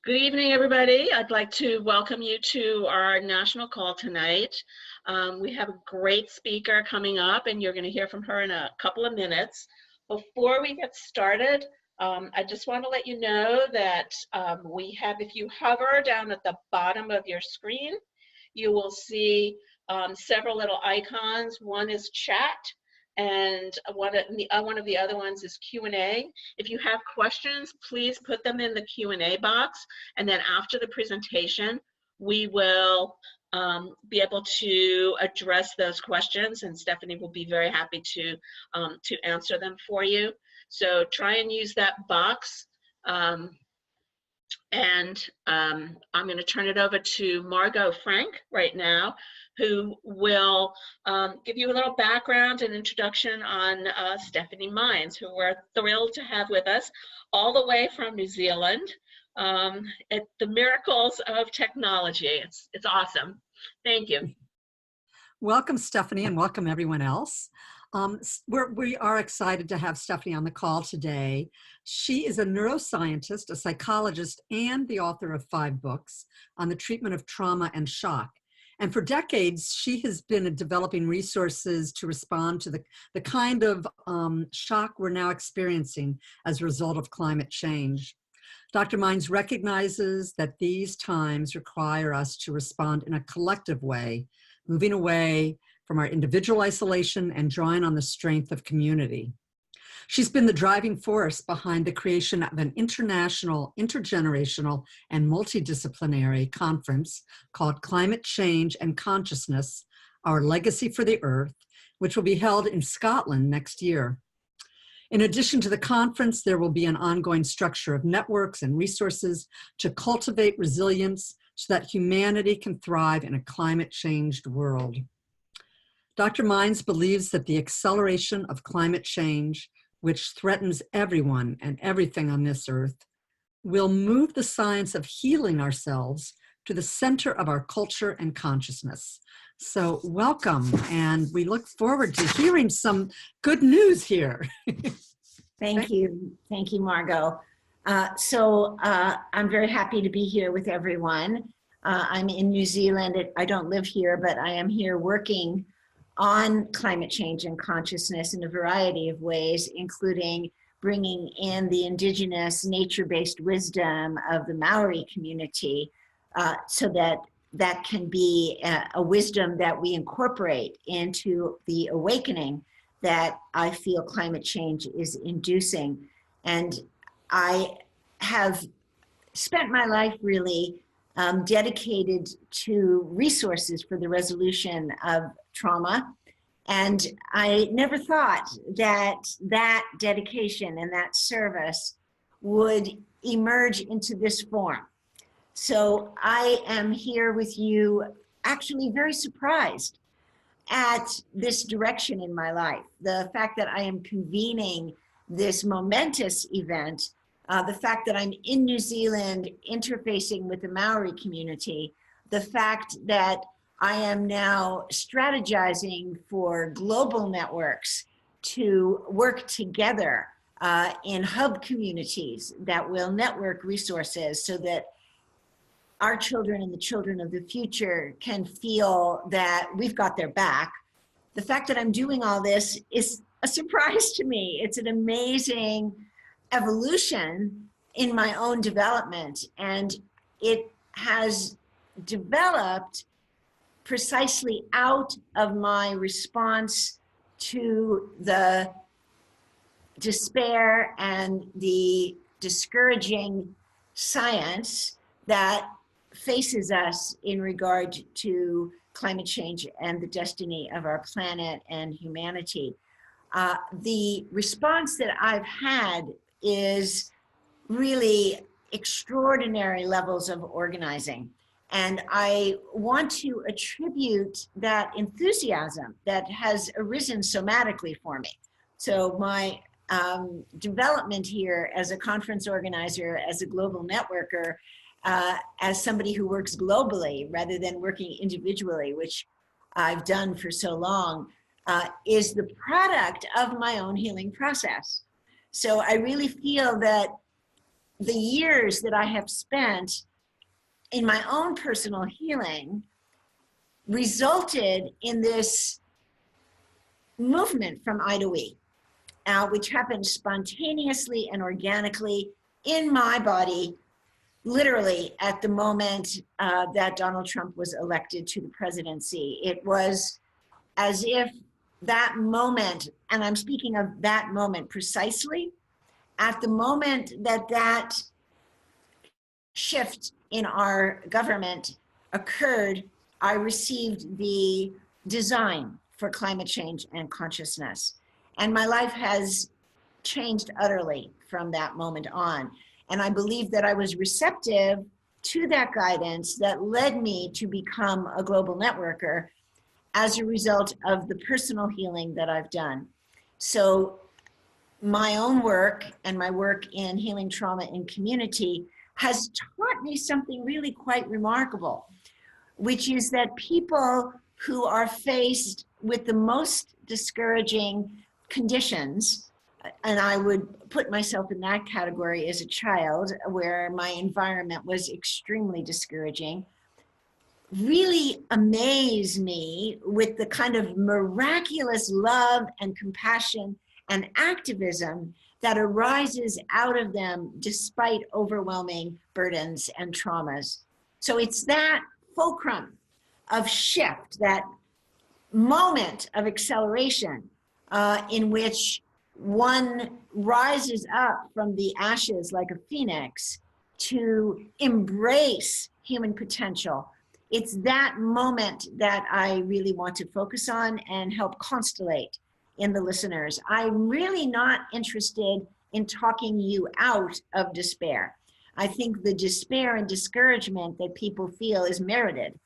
Good evening, everybody. I'd like to welcome you to our national call tonight. We have a great speaker coming up, and you're going to hear from her in a couple of minutes. Before we get started, I just want to let you know that if you hover down at the bottom of your screen, you will see several little icons. One is chat, and one of the other ones is Q&A. If you have questions, please put them in the Q&A box, and then after the presentation, we will be able to address those questions, and Stephanie will be very happy to answer them for you. So try and use that box. I'm going to turn it over to Margot Frank right now, who will give you a little background and introduction on Stephanie Mines, who we're thrilled to have with us all the way from New Zealand. At the miracles of technology. It's awesome. Thank you. Welcome, Stephanie, and welcome everyone else. We are excited to have Stephanie on the call today. She is a neuroscientist, a psychologist, and the author of 5 books on the treatment of trauma and shock. And for decades, she has been developing resources to respond to the kind of shock we're now experiencing as a result of climate change. Dr. Mines recognizes that these times require us to respond in a collective way, moving away from our individual isolation and drawing on the strength of community. She's been the driving force behind the creation of an international, intergenerational, and multidisciplinary conference called Climate Change and Consciousness, Our Legacy for the Earth, which will be held in Scotland next year. In addition to the conference, there will be an ongoing structure of networks and resources to cultivate resilience so that humanity can thrive in a climate-changed world. Dr. Mines believes that the acceleration of climate change, which threatens everyone and everything on this earth, will move the science of healing ourselves to the center of our culture and consciousness. So welcome, and we look forward to hearing some good news here. Thank you, Margot. I'm very happy to be here with everyone. I'm in New Zealand. I don't live here, but I am here working on climate change and consciousness in a variety of ways, including bringing in the indigenous nature-based wisdom of the Maori community so that can be a wisdom that we incorporate into the awakening that I feel climate change is inducing. And I have spent my life really dedicated to resources for the resolution of trauma. And I never thought that that dedication and that service would emerge into this form. So I am here with you actually very surprised at this direction in my life. The fact that I am convening this momentous event, the fact that I'm in New Zealand interfacing with the Maori community, the fact that I am now strategizing for global networks to work together in hub communities that will network resources so that our children and the children of the future can feel that we've got their back. The fact that I'm doing all this is a surprise to me. It's an amazing evolution in my own development, and it has developed precisely out of my response to the despair and the discouraging science that faces us in regard to climate change and the destiny of our planet and humanity. The response that I've had is really extraordinary levels of organizing. And I want to attribute that enthusiasm that has arisen somatically for me. So my development here as a conference organizer, as a global networker, as somebody who works globally rather than working individually, which I've done for so long, is the product of my own healing process. So I really feel that the years that I have spent in my own personal healing resulted in this movement from I to we, which happened spontaneously and organically in my body, literally at the moment that Donald Trump was elected to the presidency. It was as if that moment, and I'm speaking of that moment precisely, at the moment that that shift in our government occurred, I received the design for climate change and consciousness. And my life has changed utterly from that moment on. And I believe that I was receptive to that guidance that led me to become a global networker as a result of the personal healing that I've done. So my own work and my work in healing trauma in community has taught me something really quite remarkable, which is that people who are faced with the most discouraging conditions, and I would put myself in that category as a child where my environment was extremely discouraging, really amaze me with the kind of miraculous love and compassion and activism that arises out of them despite overwhelming burdens and traumas. So it's that fulcrum of shift, that moment of acceleration in which one rises up from the ashes like a phoenix to embrace human potential. It's that moment that I really want to focus on and help constellate in the listeners. I'm really not interested in talking you out of despair. I think the despair and discouragement that people feel is merited,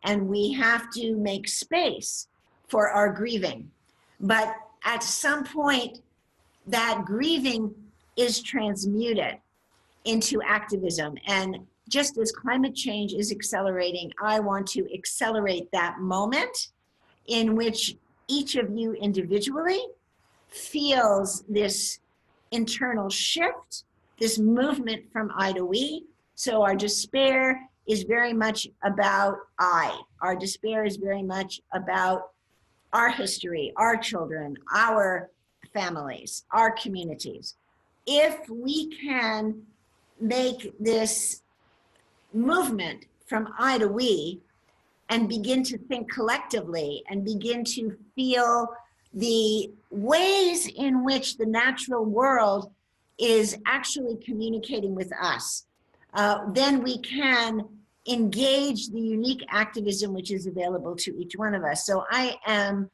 and we have to make space for our grieving. But at some point, that grieving is transmuted into activism. And just as climate change is accelerating, I want to accelerate that moment in which each of you individually feels this internal shift, this movement from I to we. So our despair is very much about I. Our despair is very much about our history, our children, our families, our communities. If we can make this movement from I to we and begin to think collectively and begin to feel the ways in which the natural world is actually communicating with us, then we can engage the unique activism which is available to each one of us. So I am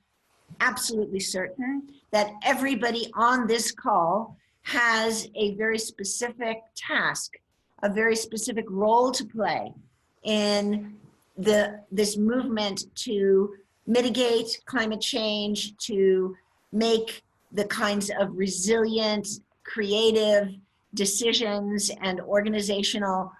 absolutely certain that everybody on this call has a very specific task, a very specific role to play in this movement to mitigate climate change, to make the kinds of resilient, creative decisions and organizational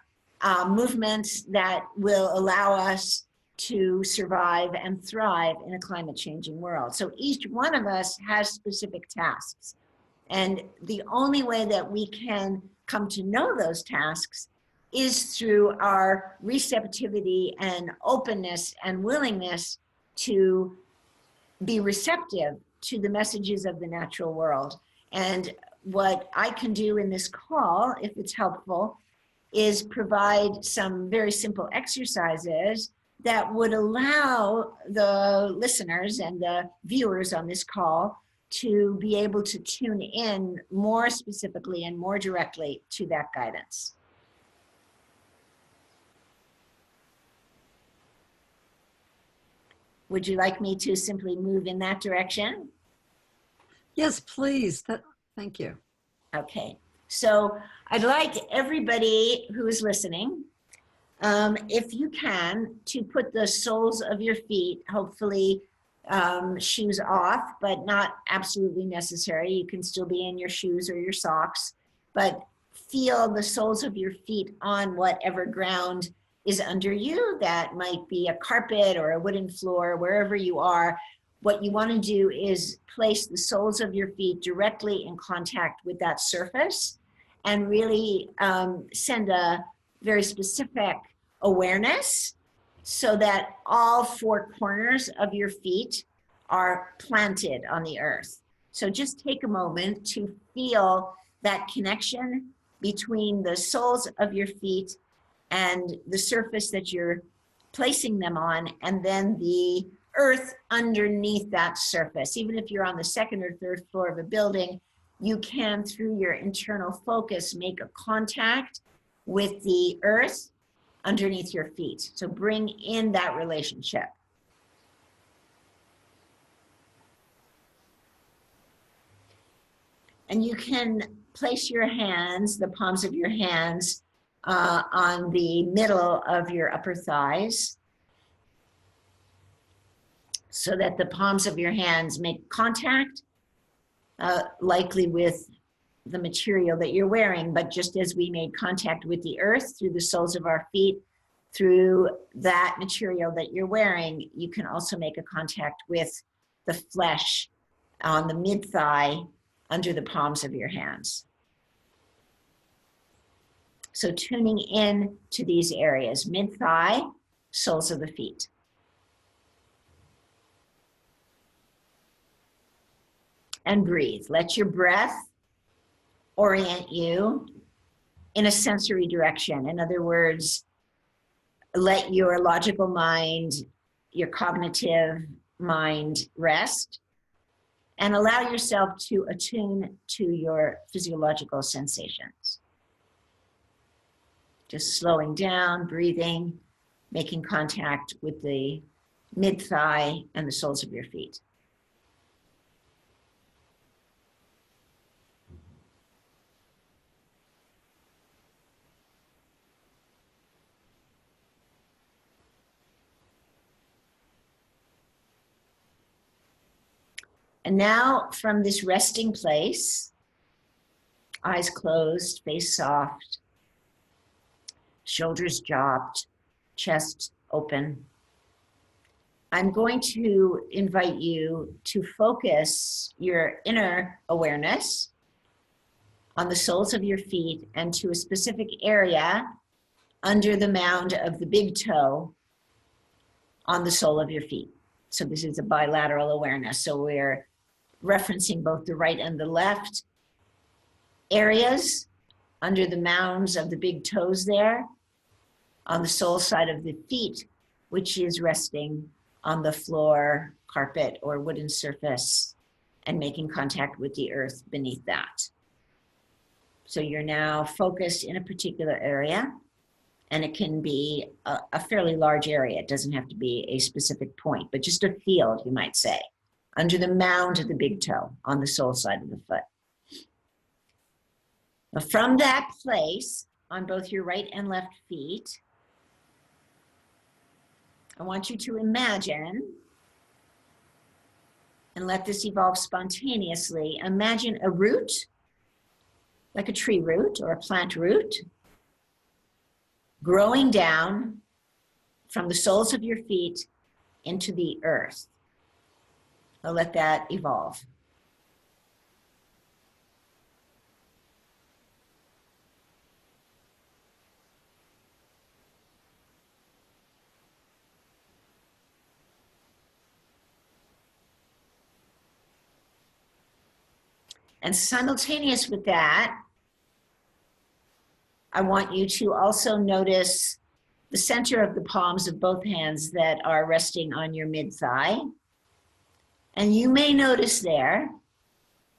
movements that will allow us to survive and thrive in a climate changing world. So each one of us has specific tasks. And the only way that we can come to know those tasks is through our receptivity and openness and willingness to be receptive to the messages of the natural world. And what I can do in this call, if it's helpful, is provide some very simple exercises that would allow the listeners and the viewers on this call to be able to tune in more specifically and more directly to that guidance. Would you like me to simply move in that direction? Yes, please. Thank you. Okay, so I'd like everybody who is listening, if you can, to put the soles of your feet, hopefully shoes off, but not absolutely necessary. You can still be in your shoes or your socks, but feel the soles of your feet on whatever ground is under you. That might be a carpet or a wooden floor, wherever you are. What you want to do is place the soles of your feet directly in contact with that surface and really send a very specific awareness so that all four corners of your feet are planted on the earth. So just take a moment to feel that connection between the soles of your feet and the surface that you're placing them on, and then the earth underneath that surface. Even if you're on the second or third floor of a building, you can, through your internal focus, make a contact with the earth underneath your feet. So bring in that relationship. And you can place your hands, the palms of your hands, on the middle of your upper thighs so that the palms of your hands make contact, likely with the material that you're wearing. But just as we made contact with the earth through the soles of our feet, through that material that you're wearing, you can also make a contact with the flesh on the mid-thigh under the palms of your hands. So tuning in to these areas, mid-thigh, soles of the feet. And breathe. Let your breath orient you in a sensory direction. In other words, let your logical mind, your cognitive mind rest, and allow yourself to attune to your physiological sensations. Just slowing down, breathing, making contact with the mid-thigh and the soles of your feet. And now from this resting place, eyes closed, face soft, shoulders dropped, chest open, I'm going to invite you to focus your inner awareness on the soles of your feet and to a specific area under the mound of the big toe on the sole of your feet. So this is a bilateral awareness. So we're referencing both the right and the left areas under the mounds of the big toes there on the sole side of the feet, which is resting on the floor, carpet, or wooden surface and making contact with the earth beneath that. So you're now focused in a particular area, and it can be a fairly large area. It doesn't have to be a specific point, but just a field, you might say, under the mound of the big toe on the sole side of the foot. Now from that place, on both your right and left feet, I want you to imagine, and let this evolve spontaneously, imagine a root, like a tree root or a plant root, growing down from the soles of your feet into the earth. I'll let that evolve. And simultaneous with that, I want you to also notice the center of the palms of both hands that are resting on your mid-thigh. And you may notice there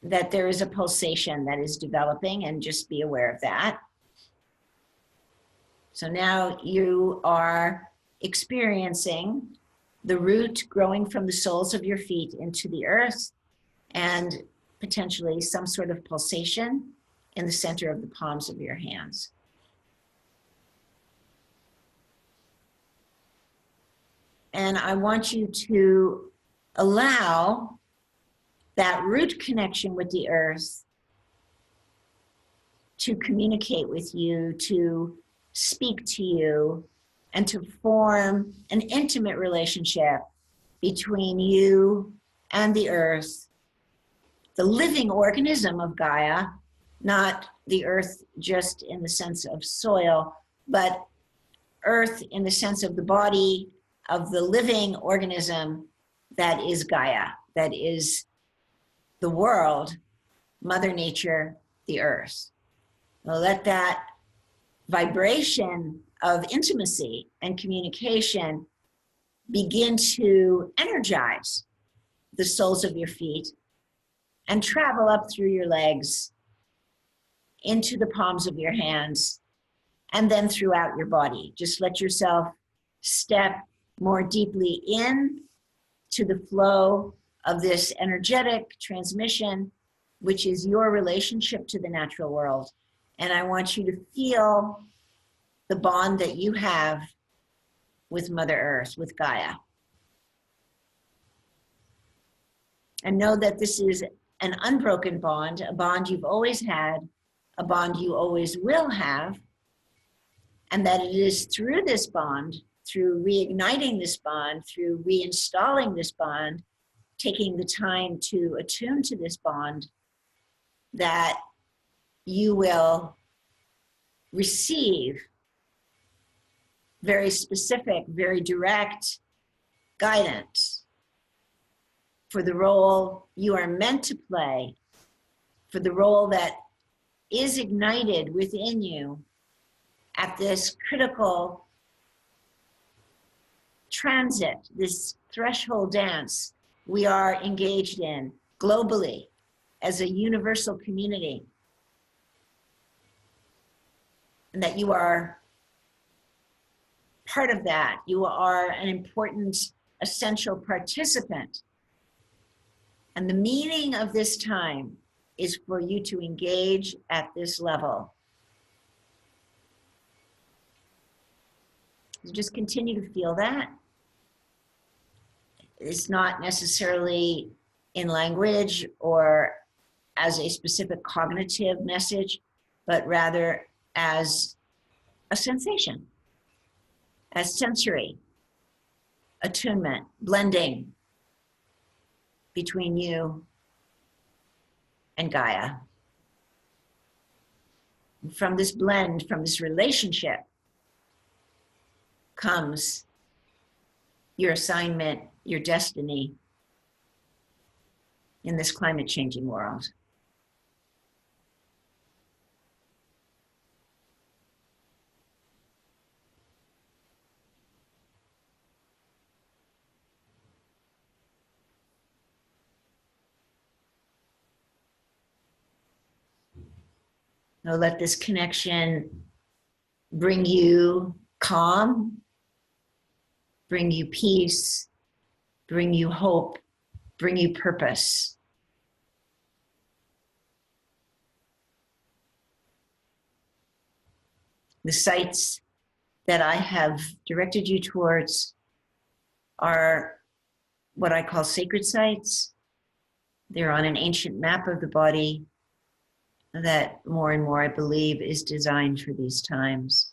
that there is a pulsation that is developing, and just be aware of that. So now you are experiencing the root growing from the soles of your feet into the earth, and potentially some sort of pulsation in the center of the palms of your hands. And I want you to allow that root connection with the earth to communicate with you, to speak to you, and to form an intimate relationship between you and the earth, the living organism of Gaia, not the earth just in the sense of soil, but earth in the sense of the body of the living organism that is Gaia, that is the world, Mother Nature, the earth. Now let that vibration of intimacy and communication begin to energize the soles of your feet and travel up through your legs into the palms of your hands and then throughout your body. Just let yourself step more deeply in to the flow of this energetic transmission, which is your relationship to the natural world. And I want you to feel the bond that you have with Mother Earth, with Gaia. And know that this is an unbroken bond, a bond you've always had, a bond you always will have, and that it is through this bond, through reigniting this bond, through reinstalling this bond, taking the time to attune to this bond, that you will receive very specific, very direct guidance for the role you are meant to play, for the role that is ignited within you at this critical transit, this threshold dance we are engaged in globally as a universal community. And that you are part of that. You are an important, essential participant. And the meaning of this time is for you to engage at this level. So just continue to feel that. It's not necessarily in language or as a specific cognitive message, but rather as a sensation, as sensory attunement, blending between you and Gaia. And from this blend, from this relationship, comes your assignment, your destiny in this climate changing world. Now let this connection bring you calm, bring you peace, bring you hope, bring you purpose. The sites that I have directed you towards are what I call sacred sites. They're on an ancient map of the body that more and more, I believe, is designed for these times.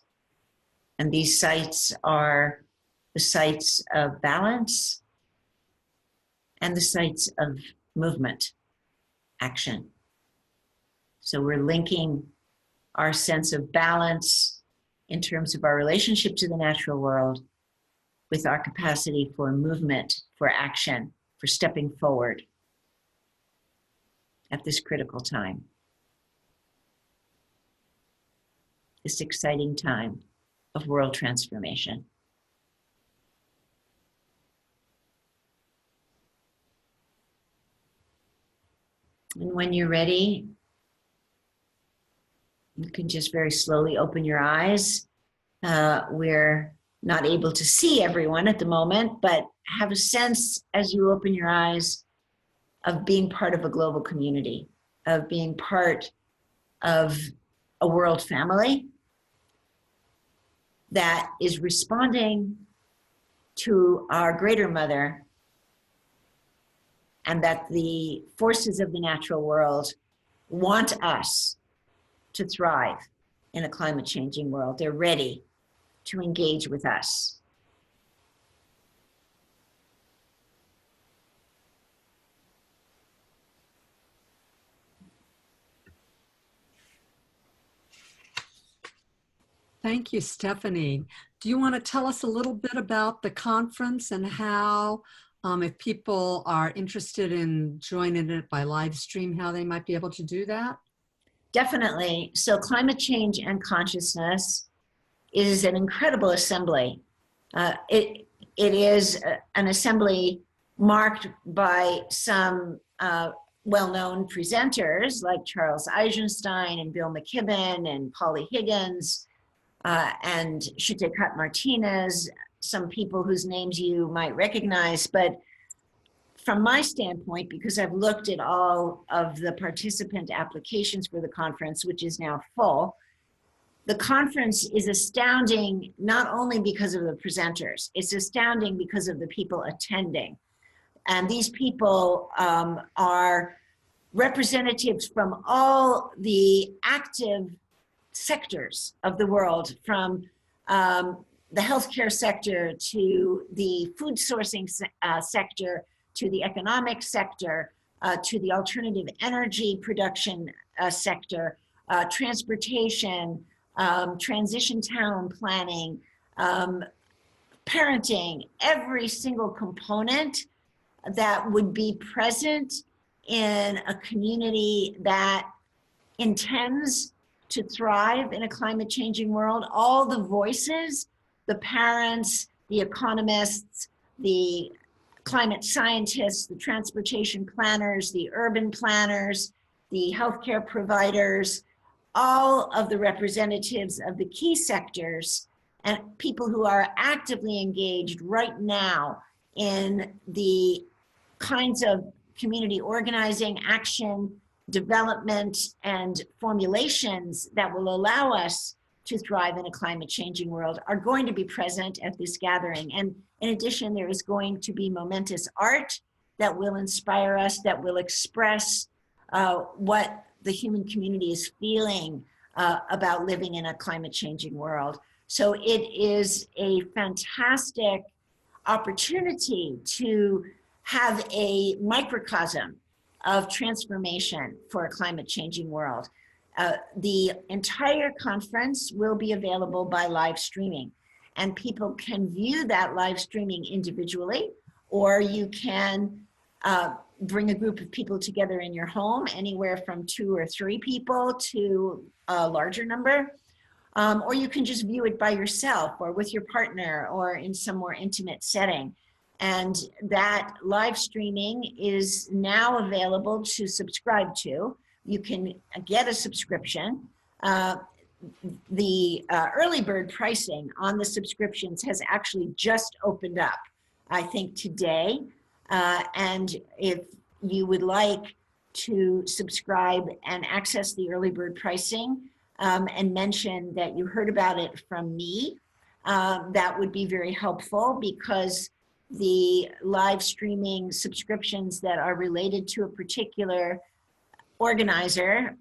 And these sites are the sites of balance and the sites of movement, action. So we're linking our sense of balance in terms of our relationship to the natural world with our capacity for movement, for action, for stepping forward at this critical time. This exciting time of world transformation. And when you're ready, you can just very slowly open your eyes. We're not able to see everyone at the moment, but have a sense as you open your eyes of being part of a global community, of being part of a world family that is responding to our greater mother, and that the forces of the natural world want us to thrive in a climate changing world. They're ready to engage with us. Thank you, Stephanie. Do you want to tell us a little bit about the conference and how, if people are interested in joining it by live stream, how they might be able to do that? Definitely. So Climate Change and Consciousness is an incredible assembly. It is an assembly marked by some well-known presenters like Charles Eisenstein and Bill McKibben and Polly Higgins and Chutekat Martinez, some people whose names you might recognize. But from my standpoint, because I've looked at all of the participant applications for the conference, which is now full, the conference is astounding, not only because of the presenters, it's astounding because of the people attending. And these people are representatives from all the active sectors of the world, from the healthcare sector to the food sourcing sector, to the economic sector, to the alternative energy production sector, transportation, transition town planning, parenting, every single component that would be present in a community that intends to thrive in a climate changing world. All the voices, the parents, the economists, the climate scientists, the transportation planners, the urban planners, the healthcare providers, all of the representatives of the key sectors and people who are actively engaged right now in the kinds of community organizing, action, development, and formulations that will allow us to thrive in a climate changing world are going to be present at this gathering. And in addition, there is going to be momentous art that will inspire us, that will express what the human community is feeling about living in a climate changing world. So it is a fantastic opportunity to have a microcosm of transformation for a climate changing world. The entire conference will be available by live streaming, and people can view that live streaming individually, or you can bring a group of people together in your home, anywhere from 2 or 3 people to a larger number, or you can just view it by yourself or with your partner or in some more intimate setting. And that live streaming is now available to subscribe to. You can get a subscription. The early bird pricing on the subscriptions has actually just opened up, I think today. And if you would like to subscribe and access the early bird pricing and mention that you heard about it from me, that would be very helpful, because the live streaming subscriptions that are related to a particular organizer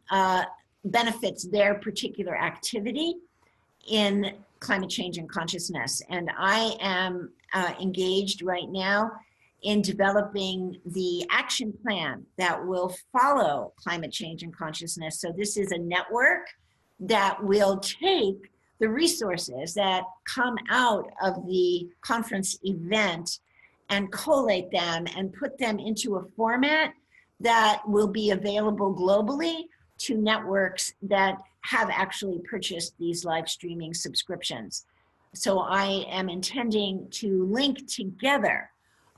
benefits their particular activity in climate change and consciousness. And I am engaged right now in developing the action plan that will follow climate change and consciousness. So this is a network that will take the resources that come out of the conference event and collate them and put them into a format that will be available globally to networks that have actually purchased these live streaming subscriptions. So I am intending to link together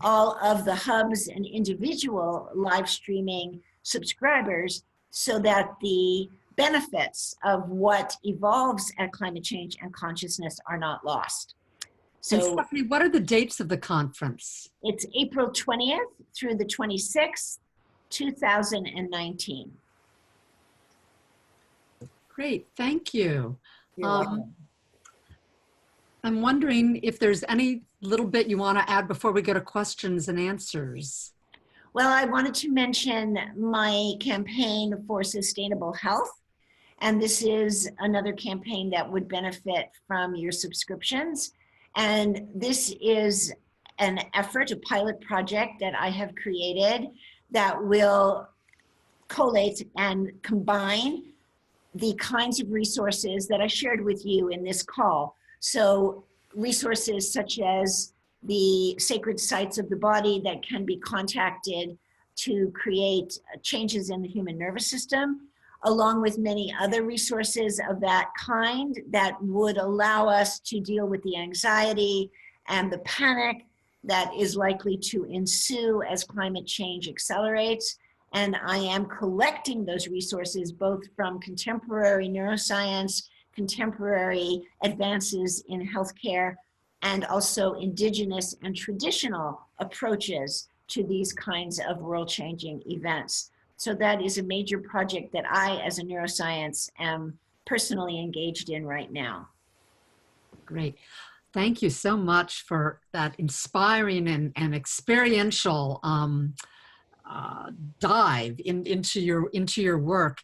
all of the hubs and individual live streaming subscribers so that the benefits of what evolves at Climate Change and Consciousness are not lost. And So Stephanie, what are the dates of the conference? it's April 20th through the 26th, 2019. Great, thank you. You're welcome. I'm wondering if there's any little bit you want to add before we go to questions and answers. Well, I wanted to mention my campaign for sustainable health. And this is another campaign that would benefit from your subscriptions. And this is an effort, a pilot project that I have created that will collate and combine the kinds of resources that I shared with you in this call. So resources such as the sacred sites of the body that can be contacted to create changes in the human nervous system, along with many other resources of that kind that would allow us to deal with the anxiety and the panic that is likely to ensue as climate change accelerates. And I am collecting those resources both from contemporary neuroscience, contemporary advances in healthcare, and also indigenous and traditional approaches to these kinds of world-changing events. So that is a major project that I, as a neuroscience, am personally engaged in right now. Great. Thank you so much for that inspiring and experiential dive into your work.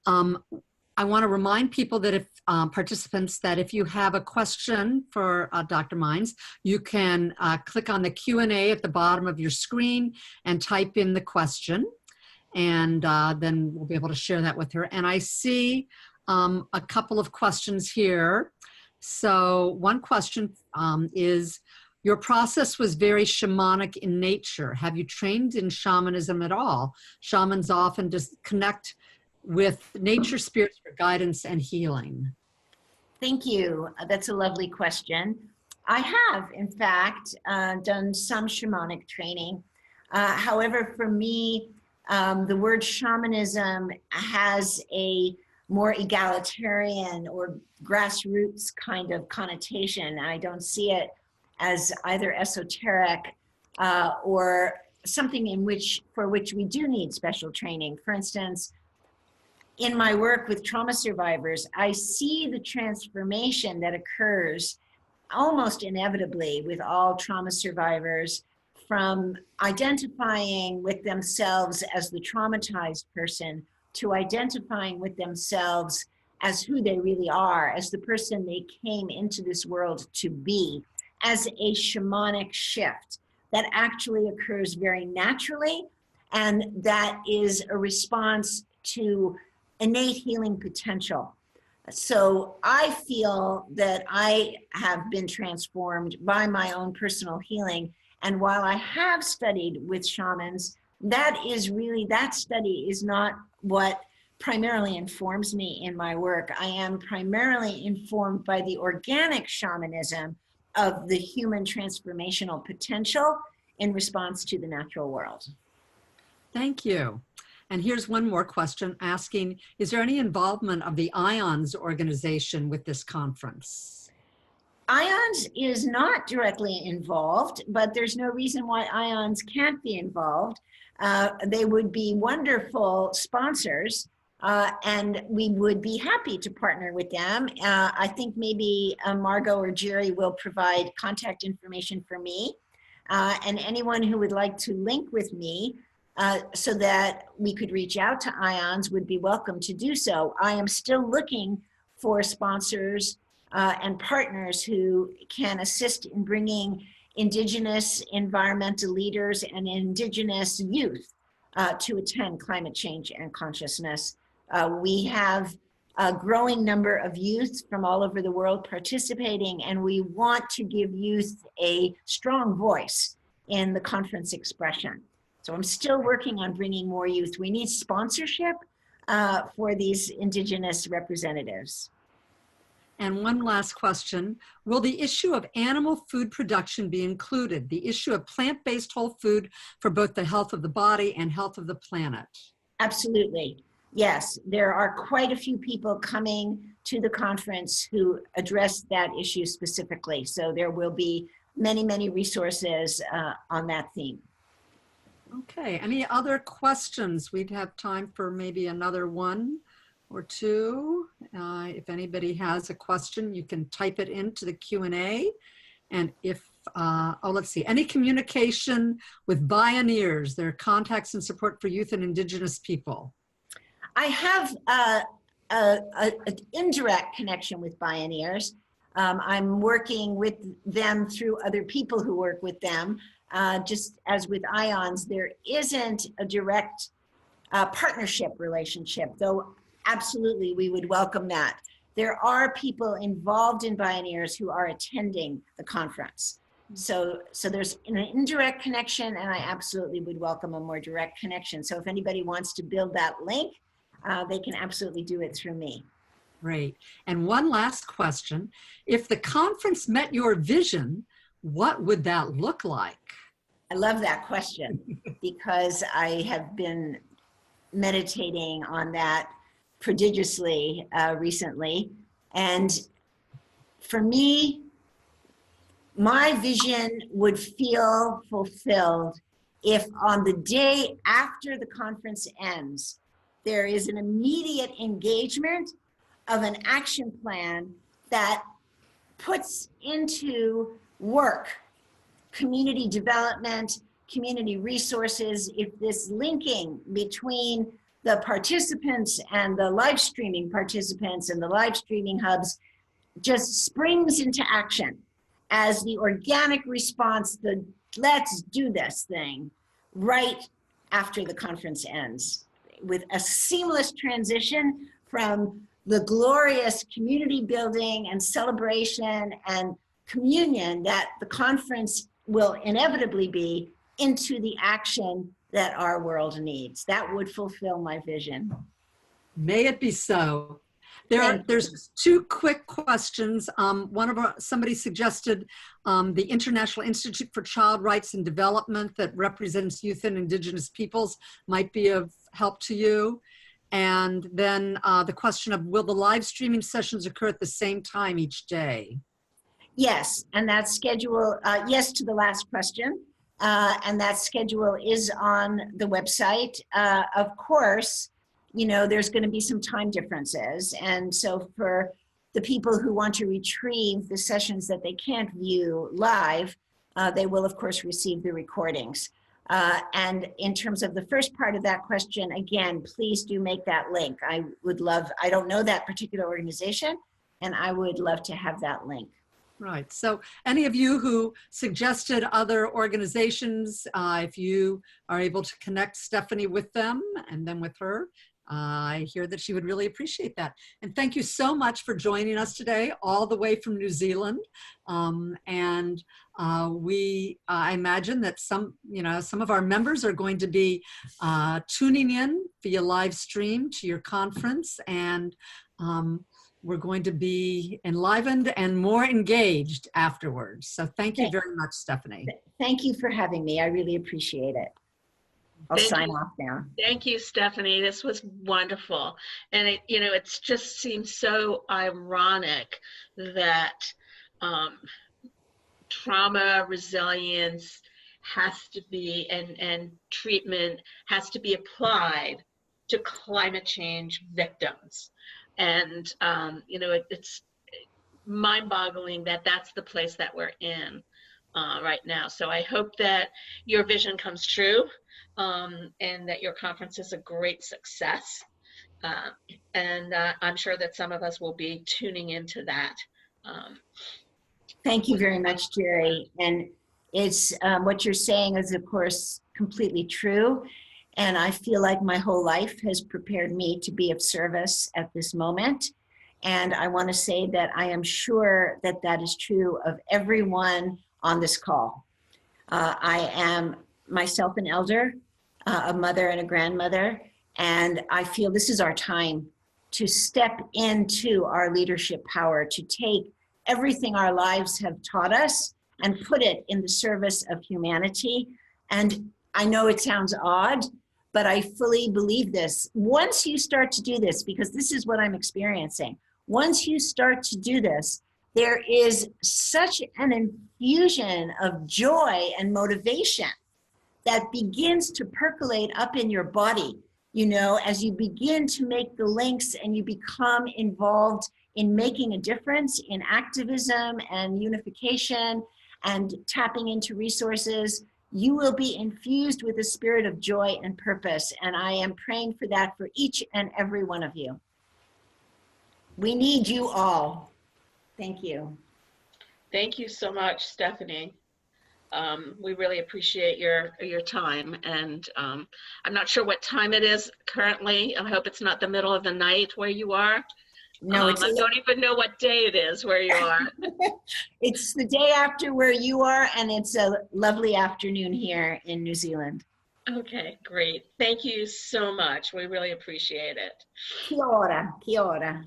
I want to remind people that if participants that if you have a question for Dr. Mines, you can click on the Q&A at the bottom of your screen and type in the question, and then we'll be able to share that with her. And I see a couple of questions here. So one question is, your process was very shamanic in nature. Have you trained in shamanism at all? Shamans often just connect with nature spirits for guidance and healing. Thank you. That's a lovely question. I have, in fact, done some shamanic training. However, for me, the word shamanism has a more egalitarian or grassroots kind of connotation. I don't see it as either esoteric or something for which we do need special training. For instance, in my work with trauma survivors, I see the transformation that occurs almost inevitably with all trauma survivors from identifying with themselves as the traumatized person to identifying with themselves as who they really are, as the person they came into this world to be, as a shamanic shift that actually occurs very naturally, and that is a response to innate healing potential. So I feel that I have been transformed by my own personal healing. And while I have studied with shamans, that study is not what primarily informs me in my work. I am primarily informed by the organic shamanism of the human transformational potential in response to the natural world. Thank you. And here's one more question asking, is there any involvement of the IONS organization with this conference? IONS is not directly involved, but there's no reason why IONS can't be involved. They would be wonderful sponsors, and we would be happy to partner with them. I think maybe Margot or Jerry will provide contact information for me, and anyone who would like to link with me so that we could reach out to IONS would be welcome to do so. I am still looking for sponsors and partners who can assist in bringing Indigenous environmental leaders and Indigenous youth to attend climate change and consciousness. We have a growing number of youth from all over the world participating, and we want to give youth a strong voice in the conference expression. So I'm still working on bringing more youth. We need sponsorship for these Indigenous representatives. And one last question, will the issue of animal food production be included? The issue of plant-based whole food for both the health of the body and health of the planet? Absolutely. Yes, there are quite a few people coming to the conference who address that issue specifically. So there will be many, many resources on that theme. Okay, any other questions? We'd have time for maybe another one or two. If anybody has a question, you can type it into the Q&A. And if, let's see, any communication with Bioneers, their contacts and support for youth and Indigenous people? I have an indirect connection with Bioneers. I'm working with them through other people who work with them. Just as with IONS, there isn't a direct partnership relationship, though absolutely, we would welcome that. There are people involved in Bioneers who are attending the conference. So there's an indirect connection, and I absolutely would welcome a more direct connection. So if anybody wants to build that link, they can absolutely do it through me. Great. And one last question. If the conference met your vision, what would that look like? I love that question because I have been meditating on that prodigiously recently. And for me, my vision would feel fulfilled if on the day after the conference ends, there is an immediate engagement of an action plan that puts into work community development, community resources. If this linking between the participants and the live streaming participants and the live streaming hubs just springs into action as the organic response, the let's do this thing right after the conference ends, with a seamless transition from the glorious community building and celebration and communion that the conference will inevitably be into the action that our world needs. That would fulfill my vision. May it be so. There's two quick questions. Somebody suggested the International Institute for Child Rights and Development that represents youth and indigenous peoples might be of help to you. And then the question of, will the live streaming sessions occur at the same time each day? Yes, and that schedule, yes to the last question. And that schedule is on the website. Of course, you know, there's going to be some time differences. And so for the people who want to retrieve the sessions that they can't view live, they will, of course, receive the recordings. And in terms of the first part of that question, again, please do make that link. I would love, I don't know that particular organization, and I would love to have that link. Right. So any of you who suggested other organizations, if you are able to connect Stephanie with them and then with her, I hear that she would really appreciate that. And thank you so much for joining us today, all the way from New Zealand. I imagine that some of our members are going to be tuning in via live stream to your conference, and we're going to be enlivened and more engaged afterwards. So thank you very much, Stephanie. Thank you for having me. I really appreciate it. I'll sign off now. Thank you, Stephanie. This was wonderful. And it just seems so ironic that trauma resilience has to be, and treatment has to be applied to climate change victims. And, it's mind-boggling that that's the place that we're in right now. So I hope that your vision comes true, and that your conference is a great success. And I'm sure that some of us will be tuning into that. Thank you very much, Jerry. And it's what you're saying is, of course, completely true. And I feel like my whole life has prepared me to be of service at this moment. And I want to say that I am sure that that is true of everyone on this call. I am myself an elder, a mother and a grandmother, and I feel this is our time to step into our leadership power, to take everything our lives have taught us and put it in the service of humanity. And I know it sounds odd, but I fully believe this. Once you start to do this, because this is what I'm experiencing, once you start to do this, there is such an infusion of joy and motivation that begins to percolate up in your body, as you begin to make the links and you become involved in making a difference in activism and unification and tapping into resources. You will be infused with a spirit of joy and purpose. And I am praying for that for each and every one of you. We need you all. Thank you. Thank you so much, Stephanie. We really appreciate your time, and I'm not sure what time it is currently. I hope it's not the middle of the night where you are. No, I don't even know what day it is where you are. it's the day after where you are, and it's a lovely afternoon here in New Zealand. Okay, great. Thank you so much. We really appreciate it. Kia ora, kia ora.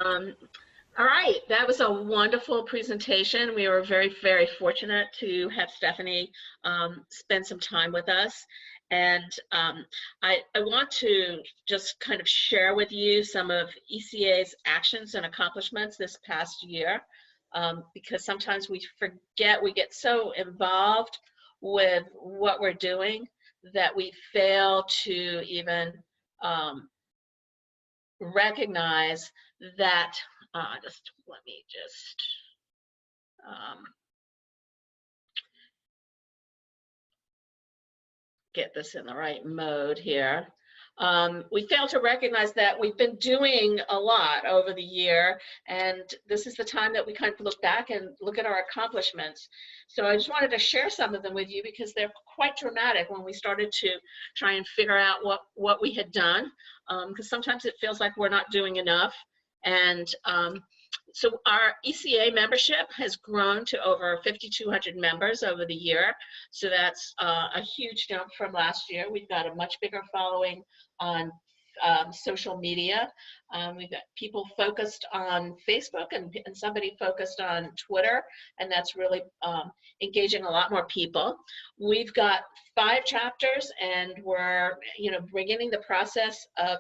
All right, that was a wonderful presentation. We were very, very fortunate to have Stephanie spend some time with us. And I want to just kind of share with you some of ECA's actions and accomplishments this past year, because sometimes we forget, we get so involved with what we're doing that we fail to even recognize that, just let me just, get this in the right mode here. We fail to recognize that we've been doing a lot over the year, and this is the time that we kind of look back and look at our accomplishments. So I just wanted to share some of them with you because they're quite dramatic when we started to try and figure out what we had done, because sometimes it feels like we're not doing enough. And so our ECA membership has grown to over 5,200 members over the year. So that's a huge jump from last year. We've got a much bigger following on social media. We've got people focused on Facebook and somebody focused on Twitter, and that's really engaging a lot more people. We've got 5 chapters, and we're beginning the process of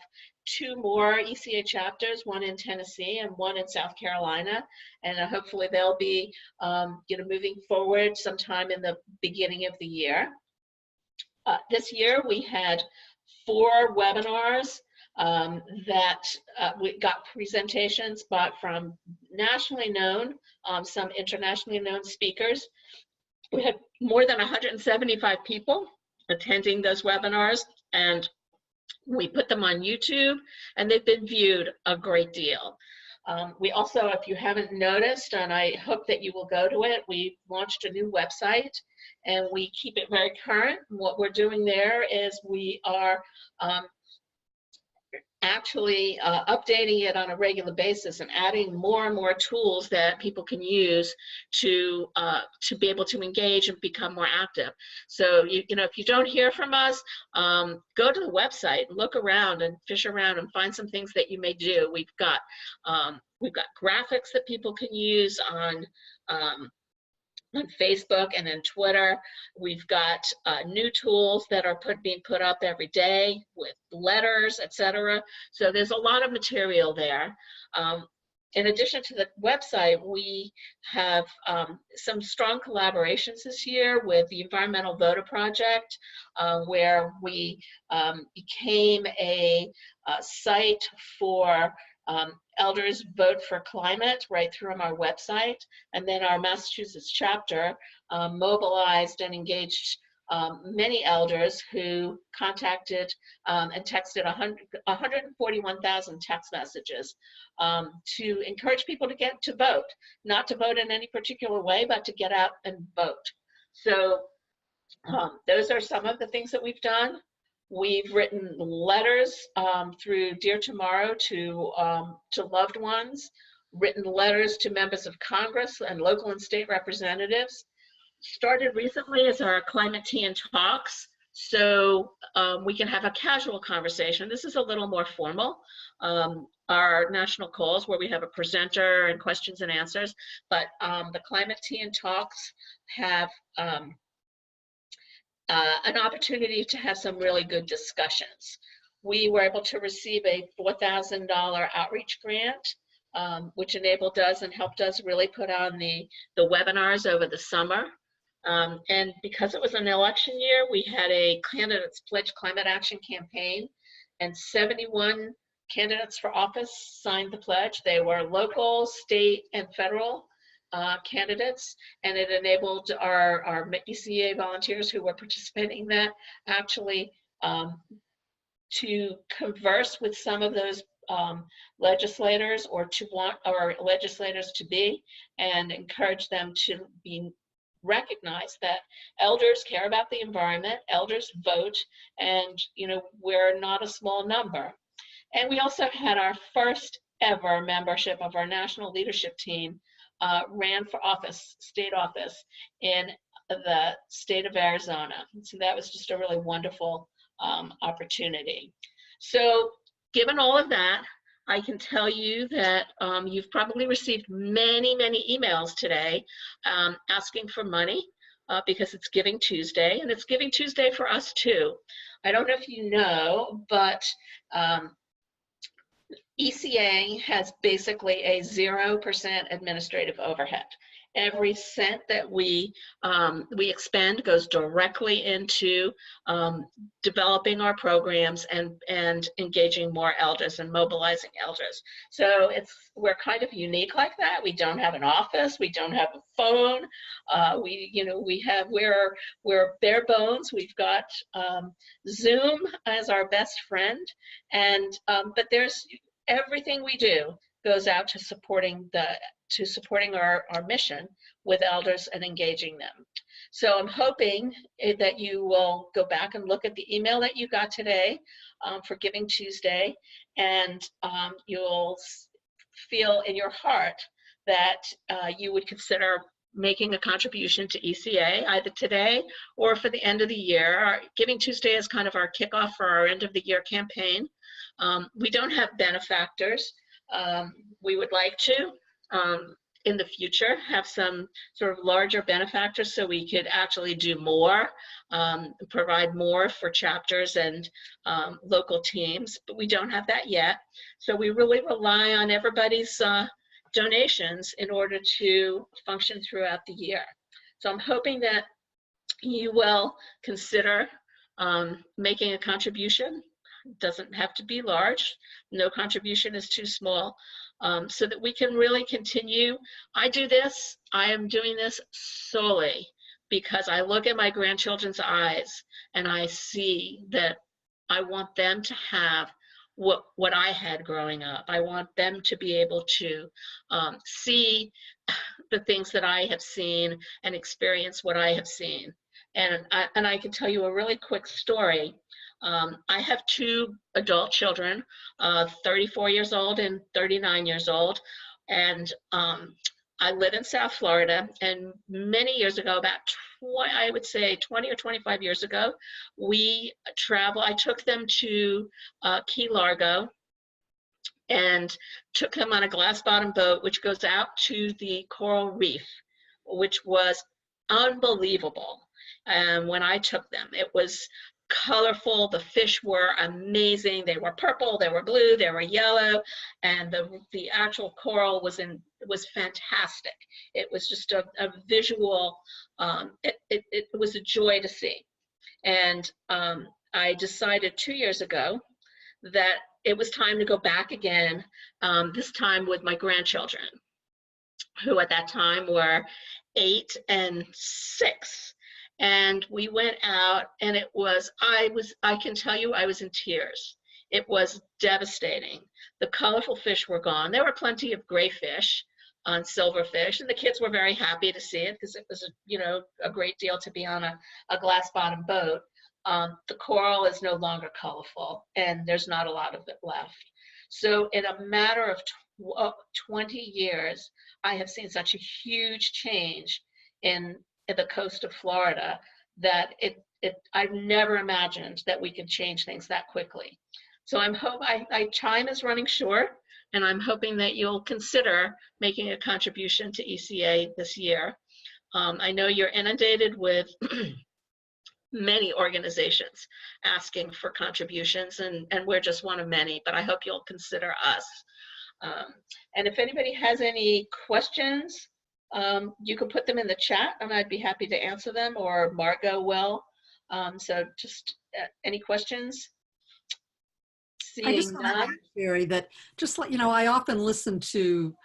2 more ECA chapters, 1 in Tennessee and 1 in South Carolina, and hopefully they'll be moving forward sometime in the beginning of the year. This year we had 4 webinars that we got presentations, but from nationally known, some internationally known speakers. We had more than 175 people attending those webinars, and we put them on YouTube, and they've been viewed a great deal. We also, if you haven't noticed, and I hope that you will go to it, we launched a new website, and we keep it very current. What we're doing there is we are actually updating it on a regular basis and adding more and more tools that people can use to be able to engage and become more active. So if you don't hear from us, go to the website, look around and fish around and find some things that you may do. We've got graphics that people can use on Facebook and then Twitter. We've got new tools that are being put up every day with letters, etc. So there's a lot of material there. In addition to the website, we have some strong collaborations this year with the Environmental Voter Project, where we became a site for elders vote for climate right through on our website. And then our Massachusetts chapter mobilized and engaged many elders who contacted and texted 141,000 text messages to encourage people to get to vote, not to vote in any particular way, but to get out and vote. So those are some of the things that we've done. We've written letters through Dear Tomorrow to loved ones, written letters to members of Congress and local and state representatives. Started recently as our Climate Tea and Talks, so we can have a casual conversation. This is a little more formal. Our national calls where we have a presenter and questions and answers, but the Climate Tea and Talks have an opportunity to have some really good discussions. We were able to receive a $4,000 outreach grant, which enabled us and helped us really put on the webinars over the summer. And because it was an election year, we had a Candidates Pledge Climate Action campaign, and 71 candidates for office signed the pledge. They were local, state, and federal candidates, and it enabled our ECA volunteers who were participating in that actually to converse with some of those legislators, or to want our legislators to be, and encourage them to be recognize that elders care about the environment, elders vote, and we're not a small number. And we also had our first ever membership of our national leadership team ran for office, state office in the state of Arizona. So that was just a really wonderful opportunity. So given all of that, I can tell you that you've probably received many, many emails today asking for money because it's Giving Tuesday, and it's Giving Tuesday for us too. I don't know if you know, but ECA has basically a 0% administrative overhead. Every cent that we expend goes directly into developing our programs and engaging more elders and mobilizing elders. So we're kind of unique like that. We don't have an office. We don't have a phone. We're bare bones. We've got Zoom as our best friend, and but there's everything we do goes out to supporting our mission with elders and engaging them. So I'm hoping that you will go back and look at the email that you got today for Giving Tuesday, and you'll feel in your heart that you would consider making a contribution to ECA either today or for the end of the year. Our Giving Tuesday is kind of our kickoff for our end of the year campaign. We don't have benefactors. We would like to, in the future, have some sort of larger benefactors so we could actually do more, provide more for chapters and local teams, but we don't have that yet. So we really rely on everybody's donations in order to function throughout the year. So I'm hoping that you will consider making a contribution. It doesn't have to be large. No contribution is too small, so that we can really continue. I am doing this solely because I look at my grandchildren's eyes and I see that I want them to have what I had growing up. I want them to be able to see the things that I have seen and experience what I have seen. And I can tell you a really quick story. I have two adult children, 34 years old and 39 years old, and I live in South Florida, and many years ago, about I would say 20 or 25 years ago, I took them to Key Largo and took them on a glass bottom boat, which goes out to the coral reef, which was unbelievable. And when I took them, it was colorful. The fish were amazing. They were purple, they were blue, they were yellow, and the actual coral was fantastic. It was just a visual, it was a joy to see. And I decided 2 years ago that it was time to go back again, this time with my grandchildren, who at that time were 8 and 6. And we went out, and I can tell you, I was in tears. It was devastating. The colorful fish were gone. There were plenty of gray fish on silverfish, and the kids were very happy to see it because it was a great deal to be on a glass bottom boat. The coral is no longer colorful, and there's not a lot of it left. So in a matter of 20 years, I have seen such a huge change in the coast of Florida that I've never imagined that we could change things that quickly. So time is running short, and I'm hoping that you'll consider making a contribution to ECA this year. I know you're inundated with many organizations asking for contributions, and we're just one of many, but I hope you'll consider us. And if anybody has any questions, you can put them in the chat, and I'd be happy to answer them, or Margot will. So just any questions? I just want to add, Sherry, that I often listen to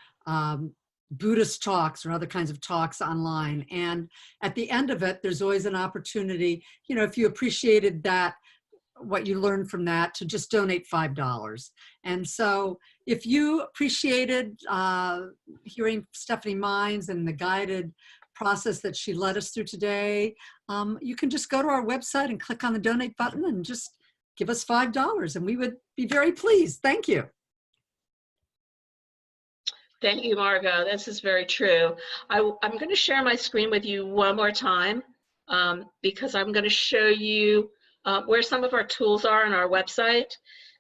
Buddhist talks or other kinds of talks online, and at the end of it, there's always an opportunity, if you appreciated that, what you learned from that, to just donate $5. And so if you appreciated hearing Stephanie Mines and the guided process that she led us through today, you can just go to our website and click on the donate button and just give us $5 and we would be very pleased. Thank you. Thank you, Margot. This is very true. I'm going to share my screen with you one more time because I'm going to show you where some of our tools are on our website.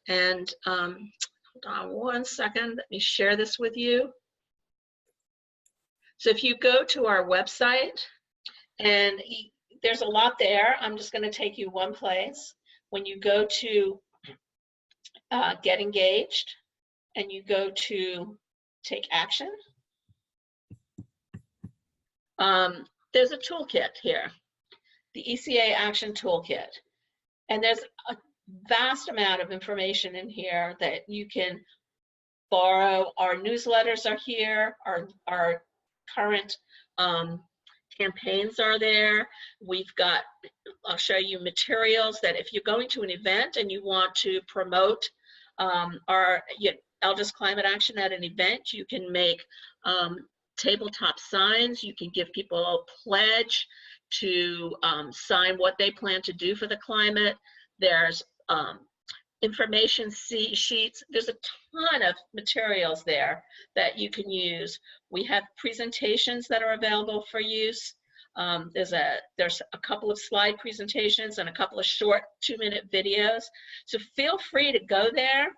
And hold on one second. Let me share this with you. So if you go to our website, and there's a lot there, I'm just going to take you one place. When you go to Get Engaged, and you go to Take Action, there's a toolkit here, the ECA Action Toolkit. And there's a vast amount of information in here that you can borrow. Our newsletters are here, our current campaigns are there. We've got, I'll show you materials that if you're going to an event and you want to promote our Elders Climate Action at an event, you can make tabletop signs. You can give people a pledge to sign what they plan to do for the climate. There's information sheets. There's a ton of materials there that you can use. We have presentations that are available for use. There's a couple of slide presentations and a couple of short 2-minute videos. So feel free to go there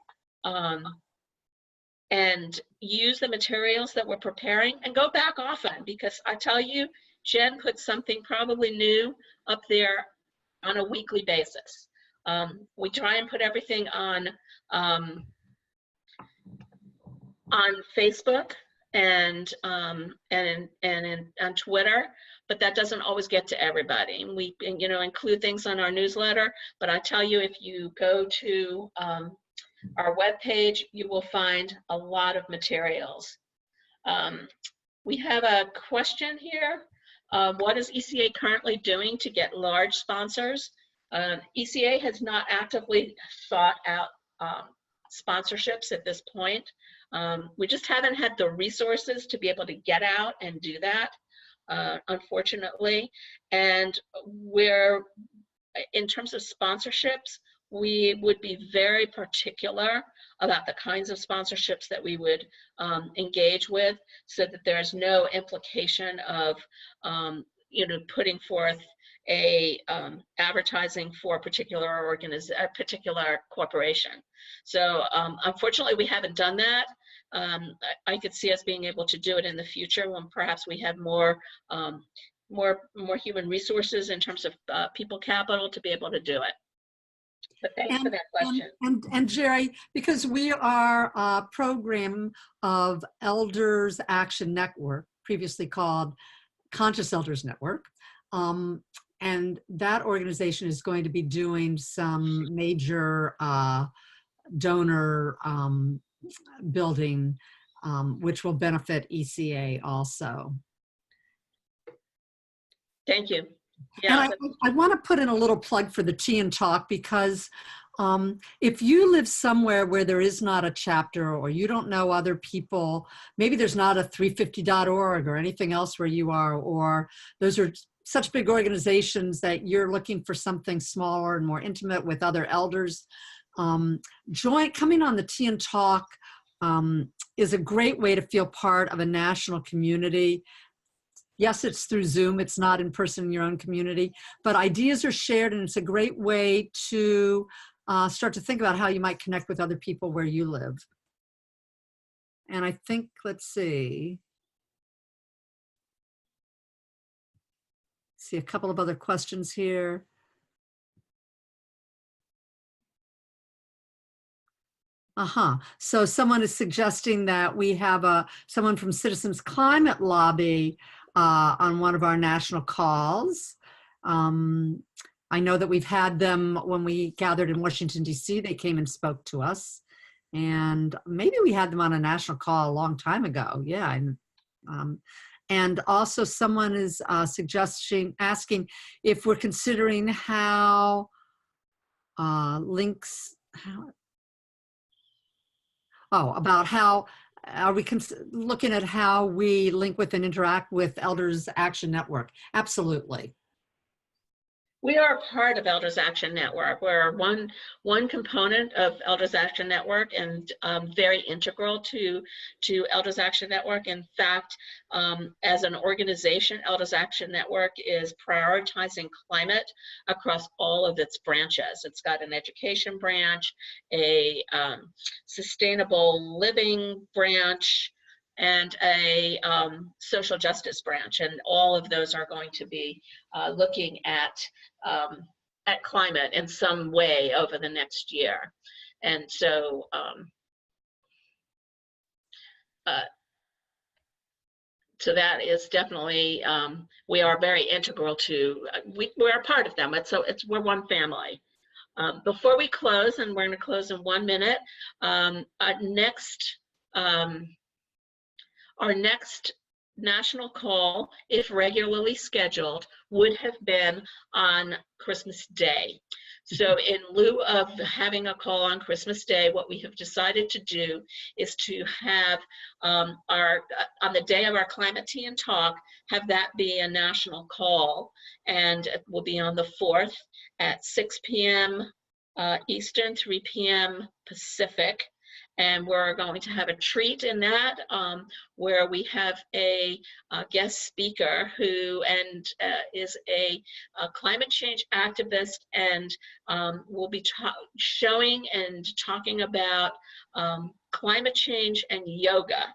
and use the materials that we're preparing and go back often, because I tell you, Jen puts something probably new up there on a weekly basis. We try and put everything on Facebook and on Twitter, but that doesn't always get to everybody. And we include things on our newsletter, but I tell you, if you go to our webpage, you will find a lot of materials. We have a question here. What is ECA currently doing to get large sponsors? ECA has not actively sought out sponsorships at this point. We just haven't had the resources to be able to get out and do that, unfortunately. And in terms of sponsorships, we would be very particular about the kinds of sponsorships that we would engage with, so that there's no implication of putting forth a advertising for a particular corporation. So unfortunately, we haven't done that. I could see us being able to do it in the future when perhaps we have more human resources in terms of people capital to be able to do it. But thanks for that question. And Jerry, because we are a program of Elders Action Network, previously called Conscious Elders Network, and that organization is going to be doing some major donor building, which will benefit ECA also. Thank you. Yeah. And I want to put in a little plug for the Tea and Talk, because if you live somewhere where there is not a chapter, or you don't know other people, maybe there's not a 350.org or anything else where you are, or those are such big organizations that you're looking for something smaller and more intimate with other elders, coming on the Tea and Talk is a great way to feel part of a national community. Yes, it's through Zoom, it's not in person in your own community, but ideas are shared, and it's a great way to start to think about how you might connect with other people where you live. And I think, let's see a couple of other questions here. So someone is suggesting that we have someone from Citizens Climate Lobby on one of our national calls. I know that we've had them when we gathered in Washington, D.C. They came and spoke to us. And maybe we had them on a national call a long time ago. Yeah. And also someone is asking if we're considering how about how are we looking at how we link with and interact with Elders Action Network? Absolutely. We are a part of Elders Action Network. We're one component of Elders Action Network and very integral to Elders Action Network. In fact, as an organization, Elders Action Network is prioritizing climate across all of its branches. It's got an education branch, a sustainable living branch, and a social justice branch, and all of those are going to be looking at climate in some way over the next year. And so so that is definitely, we are very integral to, we're a part of them. We're one family. Before we close, and we're going to close in 1 minute, our next national call, if regularly scheduled, would have been on Christmas Day. So in lieu of having a call on Christmas Day, what we have decided to do is to have on the day of our Climate Tea and Talk, have that be a national call, and it will be on the 4th at 6 p.m. Eastern, 3 p.m. Pacific. And we're going to have a treat in that, where we have a guest speaker who is a climate change activist, and will be showing and talking about climate change and yoga,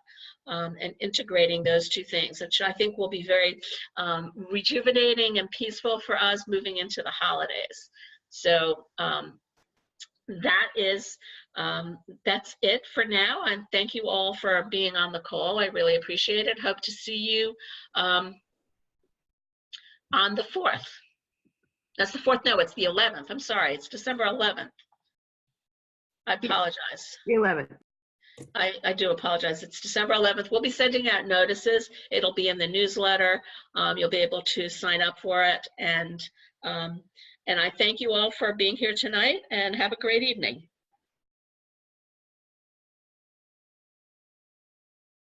and integrating those two things, which I think will be very rejuvenating and peaceful for us moving into the holidays. So that's it for now, and thank you all for being on the call. I really appreciate it. Hope to see you on the 4th. That's the 4th. No, it's the 11th. I'm sorry. It's December 11th. I apologize. The 11th. I do apologize. It's December 11th. We'll be sending out notices. It'll be in the newsletter. You'll be able to sign up for it. And I thank you all for being here tonight, and have a great evening.